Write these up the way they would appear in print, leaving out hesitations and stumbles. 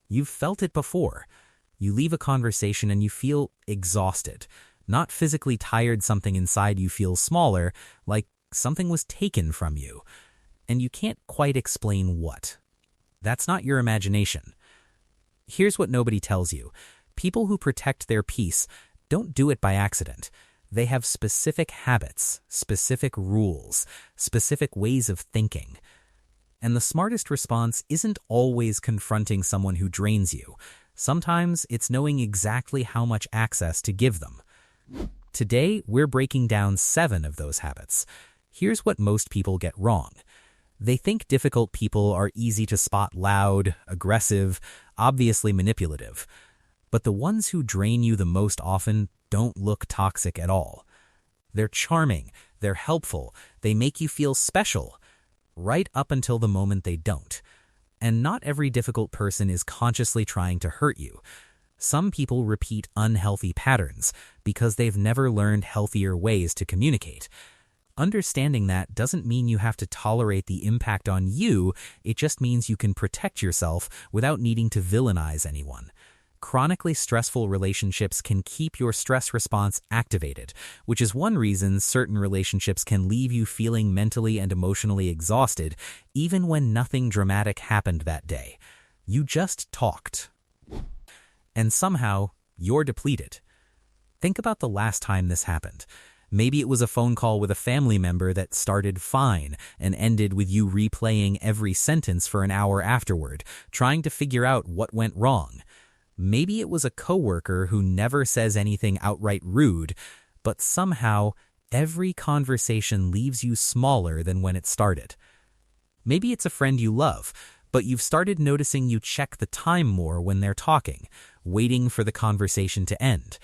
You've felt it before. You leave a conversation and you feel exhausted. Not physically tired, something inside you feels smaller, like something was taken from you. And you can't quite explain what. That's not your imagination. Here's what nobody tells you. People who protect their peace don't do it by accident. They have specific habits, specific rules, specific ways of thinking. And the smartest response isn't always confronting someone who drains you. Sometimes it's knowing exactly how much access to give them. Today, we're breaking down 7 of those habits. Here's what most people get wrong. They think difficult people are easy to spot: loud, aggressive, obviously manipulative. But the ones who drain you the most often don't look toxic at all. They're charming, they're helpful, they make you feel special, right up until the moment they don't. And not every difficult person is consciously trying to hurt you. Some people repeat unhealthy patterns because they've never learned healthier ways to communicate. Understanding that doesn't mean you have to tolerate the impact on you, it just means you can protect yourself without needing to villainize anyone. Chronically stressful relationships can keep your stress response activated, which is one reason certain relationships can leave you feeling mentally and emotionally exhausted, even when nothing dramatic happened that day. You just talked. And somehow, you're depleted. Think about the last time this happened. Maybe it was a phone call with a family member that started fine and ended with you replaying every sentence for an hour afterward, trying to figure out what went wrong. Maybe it was a coworker who never says anything outright rude, but somehow every conversation leaves you smaller than when it started. Maybe it's a friend you love, but you've started noticing you check the time more when they're talking, waiting for the conversation to end.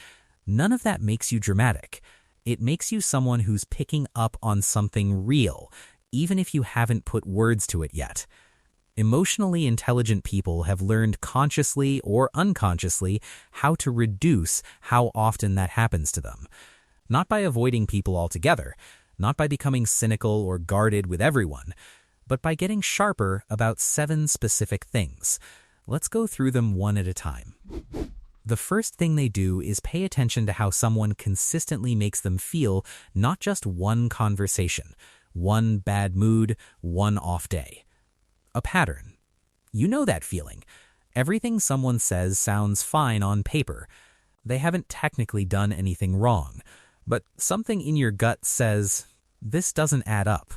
None of that makes you dramatic. It makes you someone who's picking up on something real, even if you haven't put words to it yet. Emotionally intelligent people have learned consciously or unconsciously how to reduce how often that happens to them. Not by avoiding people altogether, not by becoming cynical or guarded with everyone, but by getting sharper about 7 specific things. Let's go through them one at a time. The first thing they do is pay attention to how someone consistently makes them feel, not just one conversation, one bad mood, one off day. A pattern. You know that feeling. Everything someone says sounds fine on paper. They haven't technically done anything wrong, but something in your gut says, this doesn't add up.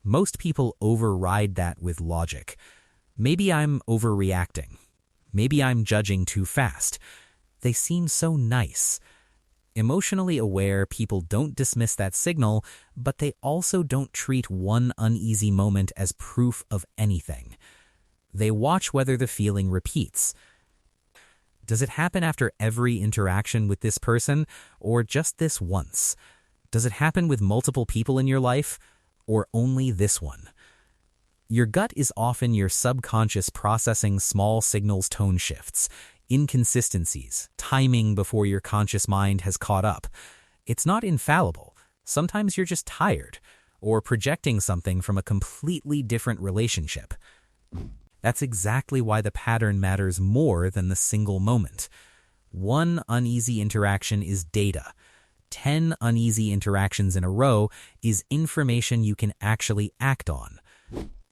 Most people override that with logic. Maybe I'm overreacting. Maybe I'm judging too fast. They seem so nice. Emotionally aware people don't dismiss that signal, but they also don't treat one uneasy moment as proof of anything. They watch whether the feeling repeats. Does it happen after every interaction with this person, or just this once? Does it happen with multiple people in your life, or only this one? Your gut is often your subconscious processing small signals, tone shifts, inconsistencies, timing before your conscious mind has caught up. It's not infallible. Sometimes you're just tired, or projecting something from a completely different relationship. That's exactly why the pattern matters more than the single moment. One uneasy interaction is data. 10 uneasy interactions in a row is information you can actually act on.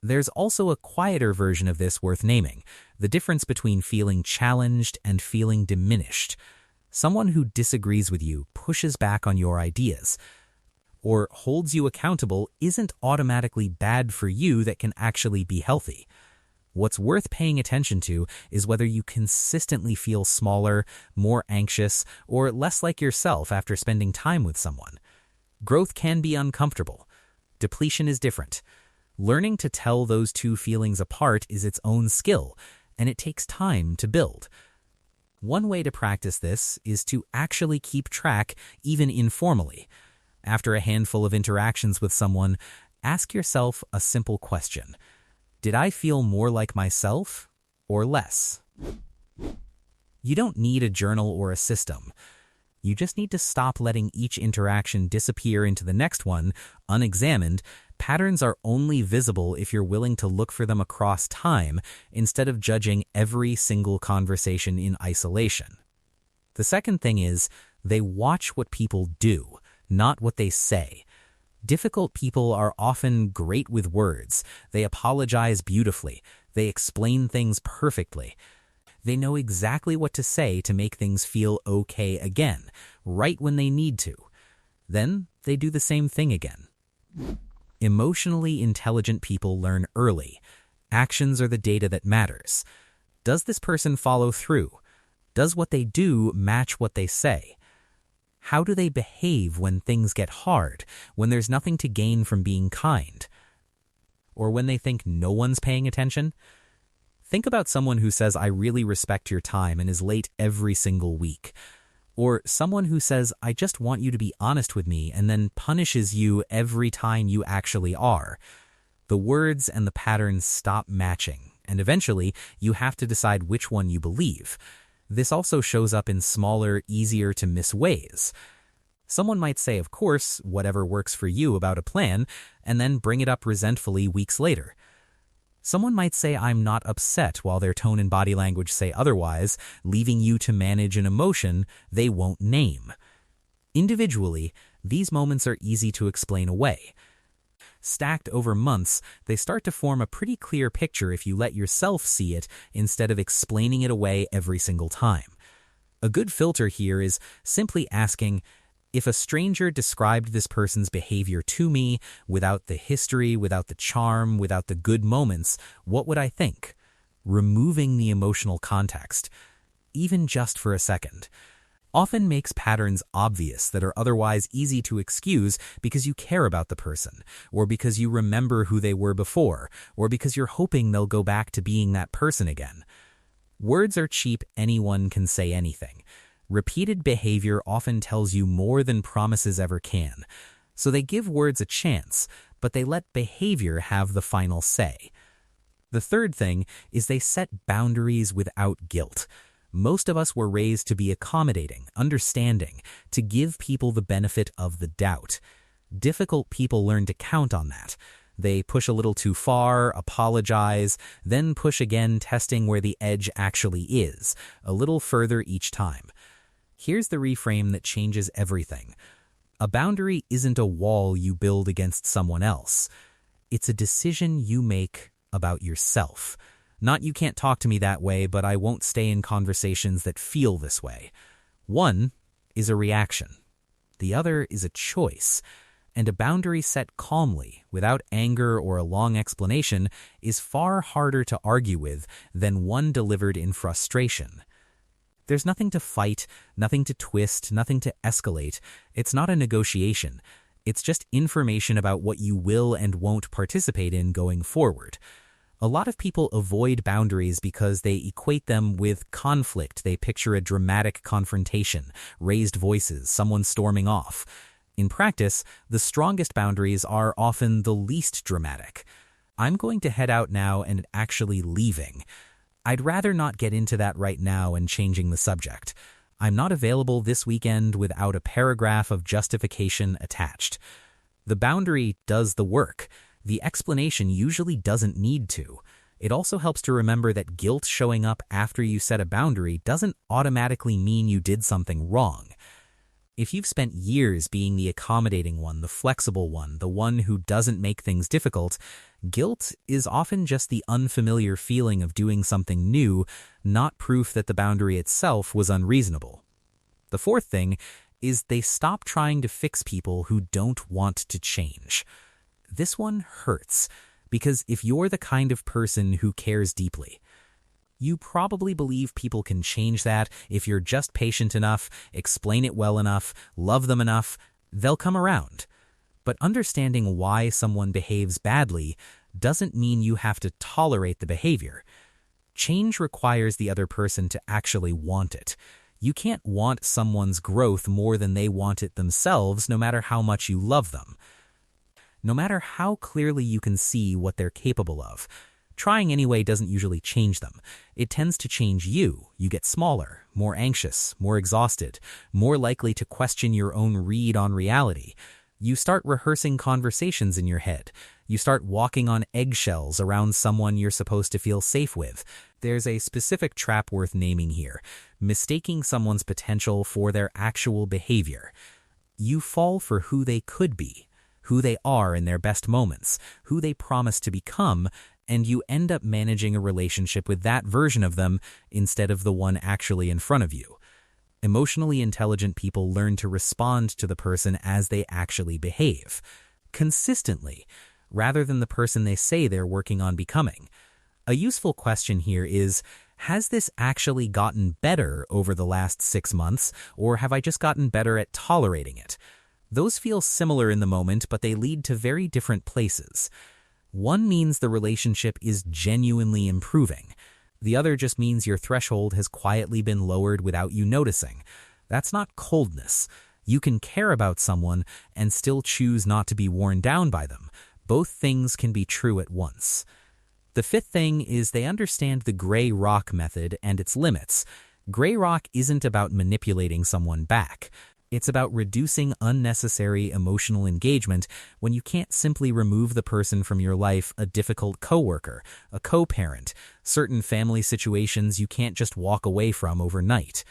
There's also a quieter version of this worth naming, the difference between feeling challenged and feeling diminished. Someone who disagrees with you, pushes back on your ideas, or holds you accountable isn't automatically bad for you. That can actually be healthy. What's worth paying attention to is whether you consistently feel smaller, more anxious, or less like yourself after spending time with someone. Growth can be uncomfortable. Depletion is different. Learning to tell those two feelings apart is its own skill, and it takes time to build. One way to practice this is to actually keep track, even informally. After a handful of interactions with someone, ask yourself a simple question. Did I feel more like myself or less? You don't need a journal or a system. You just need to stop letting each interaction disappear into the next one, unexamined. Patterns are only visible if you're willing to look for them across time instead of judging every single conversation in isolation. The second thing is, they watch what people do, not what they say. Difficult people are often great with words. They apologize beautifully. They explain things perfectly. They know exactly what to say to make things feel okay again, right when they need to. Then they do the same thing again. Emotionally intelligent people learn early. Actions are the data that matters. Does this person follow through? Does what they do match what they say? How do they behave when things get hard, when there's nothing to gain from being kind? Or when they think no one's paying attention? Think about someone who says, "I really respect your time," and is late every single week. Or someone who says, "I just want you to be honest with me," and then punishes you every time you actually are. The words and the patterns stop matching, and eventually you have to decide which one you believe. This also shows up in smaller, easier-to-miss ways. Someone might say, of course, whatever works for you about a plan, and then bring it up resentfully weeks later. Someone might say, "I'm not upset," while their tone and body language say otherwise, leaving you to manage an emotion they won't name. Individually, these moments are easy to explain away. Stacked over months, they start to form a pretty clear picture if you let yourself see it instead of explaining it away every single time. A good filter here is simply asking, if a stranger described this person's behavior to me, without the history, without the charm, without the good moments, what would I think? Removing the emotional context, even just for a second, often makes patterns obvious that are otherwise easy to excuse because you care about the person, or because you remember who they were before, or because you're hoping they'll go back to being that person again. Words are cheap, anyone can say anything. Repeated behavior often tells you more than promises ever can. So they give words a chance, but they let behavior have the final say. The third thing is they set boundaries without guilt. Most of us were raised to be accommodating, understanding, to give people the benefit of the doubt. Difficult people learn to count on that. They push a little too far, apologize, then push again, testing where the edge actually is, a little further each time. Here's the reframe that changes everything. A boundary isn't a wall you build against someone else. It's a decision you make about yourself. Not "you can't talk to me that way, but I won't stay in conversations that feel this way." One is a reaction. The other is a choice. And a boundary set calmly, without anger or a long explanation, is far harder to argue with than one delivered in frustration. There's nothing to fight, nothing to twist, nothing to escalate. It's not a negotiation. It's just information about what you will and won't participate in going forward. A lot of people avoid boundaries because they equate them with conflict. They picture a dramatic confrontation, raised voices, someone storming off. In practice, the strongest boundaries are often the least dramatic. "I'm going to head out now and actually leaving. I'd rather not get into that right now," and changing the subject. "I'm not available this weekend," without a paragraph of justification attached. The boundary does the work. The explanation usually doesn't need to. It also helps to remember that guilt showing up after you set a boundary doesn't automatically mean you did something wrong. If you've spent years being the accommodating one, the flexible one, the one who doesn't make things difficult, guilt is often just the unfamiliar feeling of doing something new, not proof that the boundary itself was unreasonable. The fourth thing is they stop trying to fix people who don't want to change. This one hurts, because if you're the kind of person who cares deeply, you probably believe people can change that. If you're just patient enough, explain it well enough, love them enough, they'll come around. But understanding why someone behaves badly doesn't mean you have to tolerate the behavior. Change requires the other person to actually want it. You can't want someone's growth more than they want it themselves, no matter how much you love them. No matter how clearly you can see what they're capable of, Trying anyway doesn't usually change them. It tends to change you. You get smaller, more anxious, more exhausted, more likely to question your own read on reality. You start rehearsing conversations in your head. You start walking on eggshells around someone you're supposed to feel safe with. There's a specific trap worth naming here: mistaking someone's potential for their actual behavior. You fall for who they could be, who they are in their best moments, who they promise to become, and you end up managing a relationship with that version of them instead of the one actually in front of you. Emotionally intelligent people learn to respond to the person as they actually behave, consistently, rather than the person they say they're working on becoming. A useful question here is, has this actually gotten better over the last 6 months, or have I just gotten better at tolerating it? Those feel similar in the moment, but they lead to very different places. One means the relationship is genuinely improving. The other just means your threshold has quietly been lowered without you noticing. That's not coldness. You can care about someone and still choose not to be worn down by them. Both things can be true at once. The fifth thing is they understand the gray rock method and its limits. Gray rock isn't about manipulating someone back. It's about reducing unnecessary emotional engagement when you can't simply remove the person from your life: a difficult coworker, a co-parent, certain family situations you can't just walk away from overnight.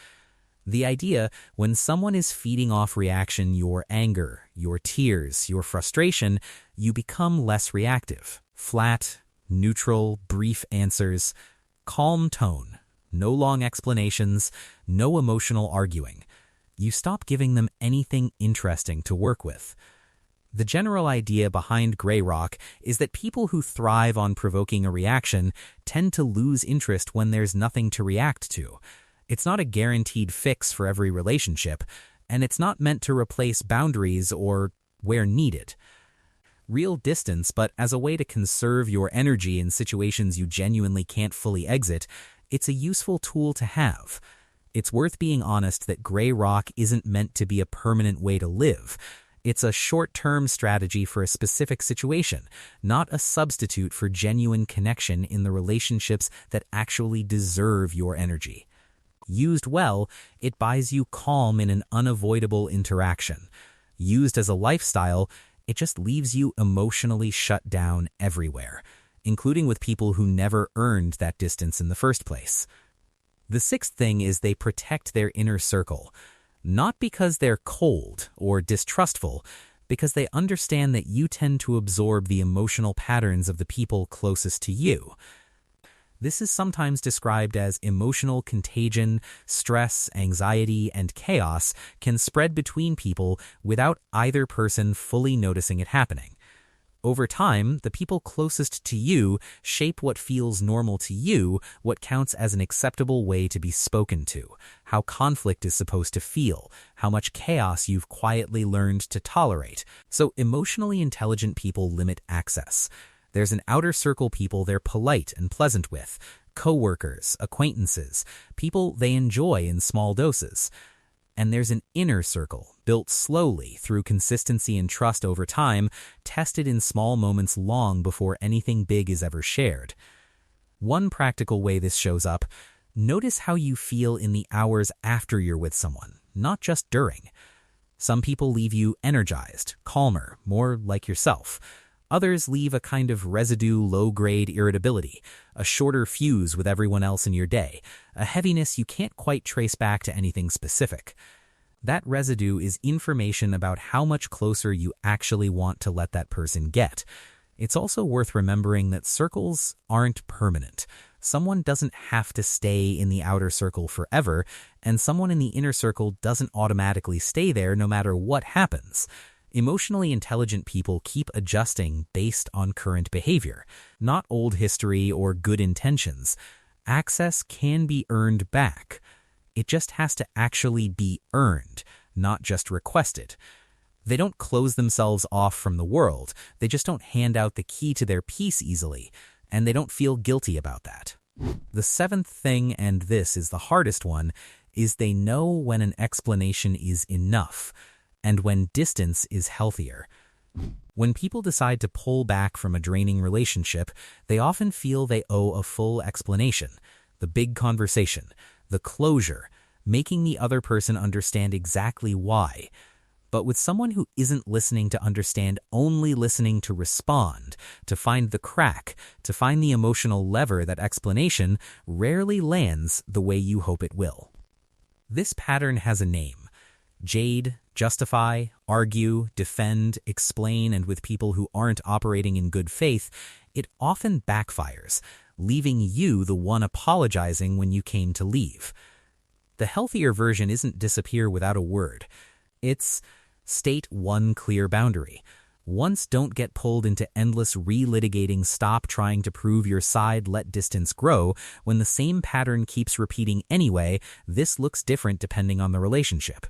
The idea, when someone is feeding off reaction, your anger, your tears, your frustration, you become less reactive. Flat, neutral, brief answers, calm tone, no long explanations, no emotional arguing. You stop giving them anything interesting to work with. The general idea behind gray rock is that people who thrive on provoking a reaction tend to lose interest when there's nothing to react to. It's not a guaranteed fix for every relationship, and it's not meant to replace boundaries or where needed. Real distance, but as a way to conserve your energy in situations you genuinely can't fully exit, it's a useful tool to have. It's worth being honest that gray rock isn't meant to be a permanent way to live. It's a short-term strategy for a specific situation, not a substitute for genuine connection in the relationships that actually deserve your energy. Used well, it buys you calm in an unavoidable interaction. Used as a lifestyle, it just leaves you emotionally shut down everywhere, including with people who never earned that distance in the first place. The sixth thing is they protect their inner circle, not because they're cold or distrustful, because they understand that you tend to absorb the emotional patterns of the people closest to you. This is sometimes described as emotional contagion. Stress, anxiety, and chaos can spread between people without either person fully noticing it happening. Over time, the people closest to you shape what feels normal to you, what counts as an acceptable way to be spoken to, how conflict is supposed to feel, how much chaos you've quietly learned to tolerate. So emotionally intelligent people limit access. There's an outer circle people they're polite and pleasant with, coworkers, acquaintances, people they enjoy in small doses. And there's an inner circle, built slowly through consistency and trust over time, tested in small moments long before anything big is ever shared. One practical way this shows up: notice how you feel in the hours after you're with someone, not just during. Some people leave you energized, calmer, more like yourself. Others leave a kind of residue, low-grade irritability, a shorter fuse with everyone else in your day, a heaviness you can't quite trace back to anything specific. That residue is information about how much closer you actually want to let that person get. It's also worth remembering that circles aren't permanent. Someone doesn't have to stay in the outer circle forever, and someone in the inner circle doesn't automatically stay there no matter what happens. Emotionally intelligent people keep adjusting based on current behavior, not old history or good intentions. Access can be earned back. It just has to actually be earned, not just requested. They don't close themselves off from the world. They just don't hand out the key to their peace easily, and they don't feel guilty about that. The seventh thing, and this is the hardest one, is they know when an explanation is enough and when distance is healthier. When people decide to pull back from a draining relationship, they often feel they owe a full explanation, the big conversation, the closure, making the other person understand exactly why. But with someone who isn't listening to understand, only listening to respond, to find the crack, to find the emotional lever, that explanation rarely lands the way you hope it will. This pattern has a name: jade, justify, argue, defend, explain, and with people who aren't operating in good faith, it often backfires, leaving you the one apologizing when you came to leave. The healthier version isn't disappear without a word. It's state one clear boundary. Once, don't get pulled into endless relitigating. Stop trying to prove your side. Let distance grow. When the same pattern keeps repeating anyway, this looks different depending on the relationship.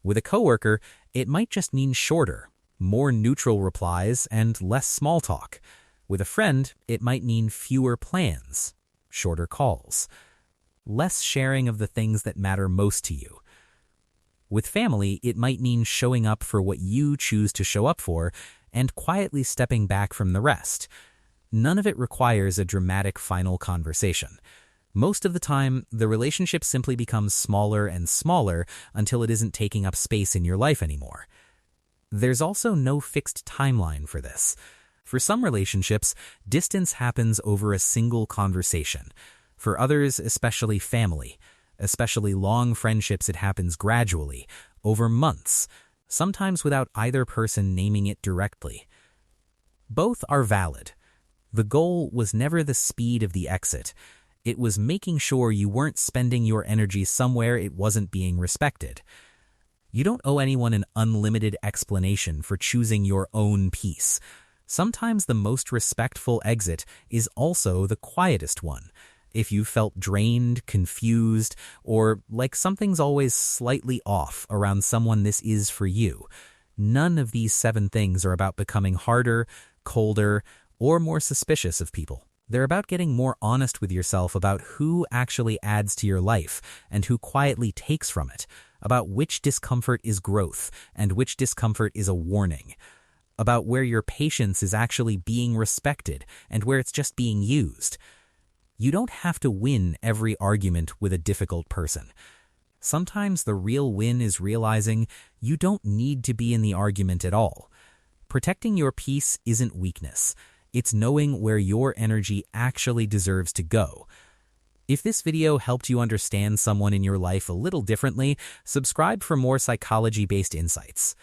With a coworker, it might just mean shorter, more neutral replies and less small talk. With a friend, it might mean fewer plans, shorter calls, less sharing of the things that matter most to you. With family, it might mean showing up for what you choose to show up for and quietly stepping back from the rest. None of it requires a dramatic final conversation. Most of the time, the relationship simply becomes smaller and smaller until it isn't taking up space in your life anymore. There's also no fixed timeline for this. For some relationships, distance happens over a single conversation. For others, especially family, especially long friendships, it happens gradually, over months, sometimes without either person naming it directly. Both are valid. The goal was never the speed of the exit. It was making sure you weren't spending your energy somewhere it wasn't being respected. You don't owe anyone an unlimited explanation for choosing your own peace. Sometimes the most respectful exit is also the quietest one. If you felt drained, confused, or like something's always slightly off around someone, this is for you. None of these 7 things are about becoming harder, colder, or more suspicious of people. They're about getting more honest with yourself about who actually adds to your life and who quietly takes from it, about which discomfort is growth and which discomfort is a warning, about where your patience is actually being respected and where it's just being used. You don't have to win every argument with a difficult person. Sometimes the real win is realizing you don't need to be in the argument at all. Protecting your peace isn't weakness. It's knowing where your energy actually deserves to go. If this video helped you understand someone in your life a little differently, subscribe for more psychology-based insights.